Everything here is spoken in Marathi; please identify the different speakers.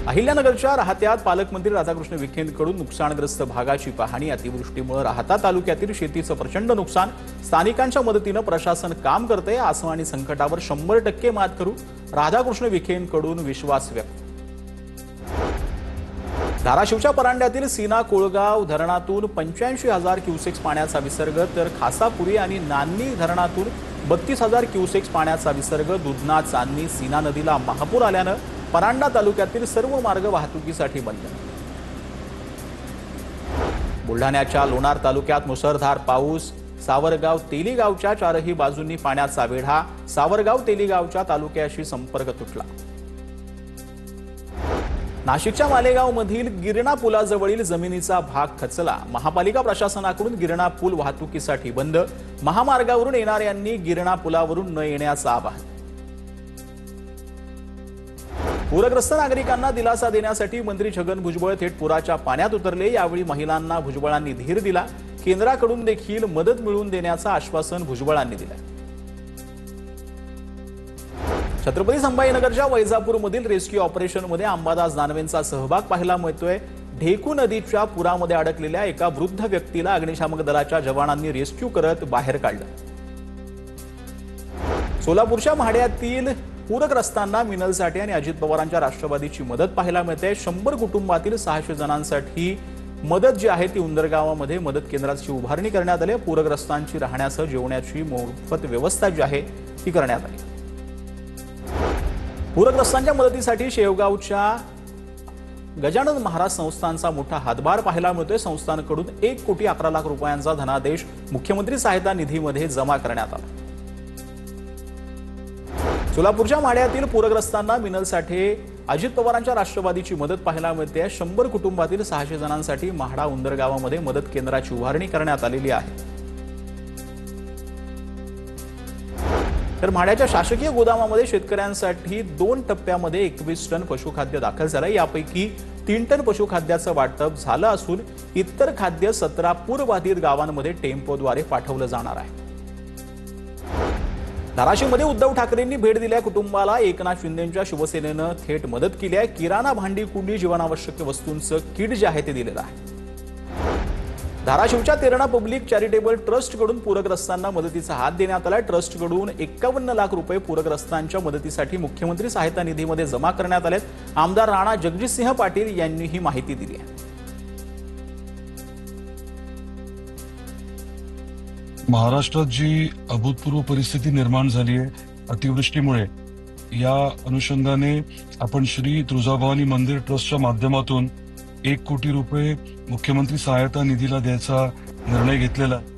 Speaker 1: अहिल्यानगरच्या राहत्यात पालकमंत्री राधाकृष्ण विखेंकडून नुकसानग्रस्त भागाची पाहणी। अतिवृष्टीमुळे राहता तालुक्यातील शेतीचं प्रचंड नुकसान, स्थानिकांच्या मदतीने प्रशासन काम करते। आसमानी संकटावर 100% मात करू, राधाकृष्ण विखेंकडून विश्वास व्यक्त। धाराशिवच्या परांड्यातील सीना कोळगाव धरणातून 85,000 क्युसेक्स पाण्याचा विसर्ग, तर खासापुरी आणि नान्नी धरणातून 32,000 क्युसेक्स पाण्याचा विसर्ग। दुधना चांदणी सीना नदीला महापूर आल्याने परांडा तालुक्यातील सर्व मार्ग वाहतुकीसाठी बंद। बुलढाण्याच्या लोणार तालुक्यात मुसळधार पाऊस, सावरगाव तेलीगावच्या चारही बाजूंनी पाण्याचा वेढा, सावरगाव तेलीगावच्या तालुक्याशी संपर्क तुटला। नाशिकच्या मालेगावमधील गिरणा पुलाजवळील जमिनीचा भाग खचला, महापालिका प्रशासनाकडून गिरणा पूल वाहतुकीसाठी बंद। महामार्गावरून येणाऱ्यांनी गिरणा पुलावरून न येण्याचं आवाहन। पूरग्रस्त नागरिकांना दिलासा देण्यासाठी मंत्री छगन भुजबळ थेट पुराच्या पाण्यात उतरले। यावेळी महिलांना भुजबळांनी धीर दिला, केंद्राकडून देखील मदत मिळवून देण्याचं आश्वासन भुजबळांनी दिलं। छत्रपती संभाजीनगरच्या वैजापूरमधील रेस्क्यू ऑपरेशनमध्ये अंबादास दानवेंचा सहभाग पाहायला मिळतोय। ढेकू नदीच्या पुरामध्ये अडकलेल्या एका वृद्ध व्यक्तीला अग्निशामक दलाच्या जवानांनी रेस्क्यू करत बाहेर काढलं। सोलापूरच्या म्हाड्यातील पूरग्रस्तांना मिनल साठे आणि अजित पवारांच्या राष्ट्रवादीची मदत पाहायला मिळते। 100 कुटुंबातील 600 जणांसाठी मदत जी आहे ती उंदरगावामध्ये मदत केंद्राची उभारणी करण्यात आली। पूरग्रस्तांची राहण्यासह जेवणाची मोफत व्यवस्था जी आहे ती करण्यात आली। पूरग्रस्तांच्या मदतीसाठी शेवगावच्या गजानन महाराज संस्थानचा मोठा हातभार पाहायला मिळतोय। संस्थानकडून 1 कोटी 11 लाख रुपयांचा धनादेश मुख्यमंत्री सहायता निधीमध्ये जमा करण्यात आला। सोलापूरच्या माड्यातील पूरग्रस्तांना मिनल साठे अजित पवारांच्या राष्ट्रवादीची मदत पाहायला मिळते। 100 कुटुंबातील 600 जणांसाठी म्हाडा उंदरगावामध्ये मदत केंद्राची उभारणी करण्यात आलेली आहे। तर म्हाड्याच्या शासकीय गोदामामध्ये शेतकऱ्यांसाठी 2 टप्प्यामध्ये 21 टन पशुखाद्य दाखल झालं। यापैकी 3 टन पशुखाद्याचं वाटप झालं असून इतर खाद्य 17 पूरबाधित गावांमध्ये टेम्पोद्वारे पाठवलं जाणार आहे। धाराशिवमध्ये उद्धव ठाकरेंनी भेट दिल्या कुटुंबाला एकनाथ शिंदेंच्या शिवसेनेनं थेट मदत केली आहे। किराणा, भांडी, कुंडी, जीवनावश्यक वस्तूंचं किट जे आहे ते दिलेलं आहे। धाराशिवच्या तेरणा पब्लिक चॅरिटेबल ट्रस्टकडून पूरग्रस्तांना मदतीचा हात देण्यात आला। ट्रस्टकडून 51 लाख रुपये पूरग्रस्तांच्या मदतीसाठी मुख्यमंत्री सहायता निधीमध्ये जमा करण्यात आले। आमदार राणा जगजितसिंह पाटील यांनी ही माहिती दिली आहे।
Speaker 2: महाराष्ट्रात जी अभूतपूर्व परिस्थिती निर्माण झाली आहे अतिवृष्टीमुळे, या अनुषंगाने आपण श्री तुळजाभवानी मंदिर ट्रस्टच्या माध्यमातून 1 कोटी रुपये मुख्यमंत्री सहायता निधीला द्यायचा निर्णय घेतलेला आहे।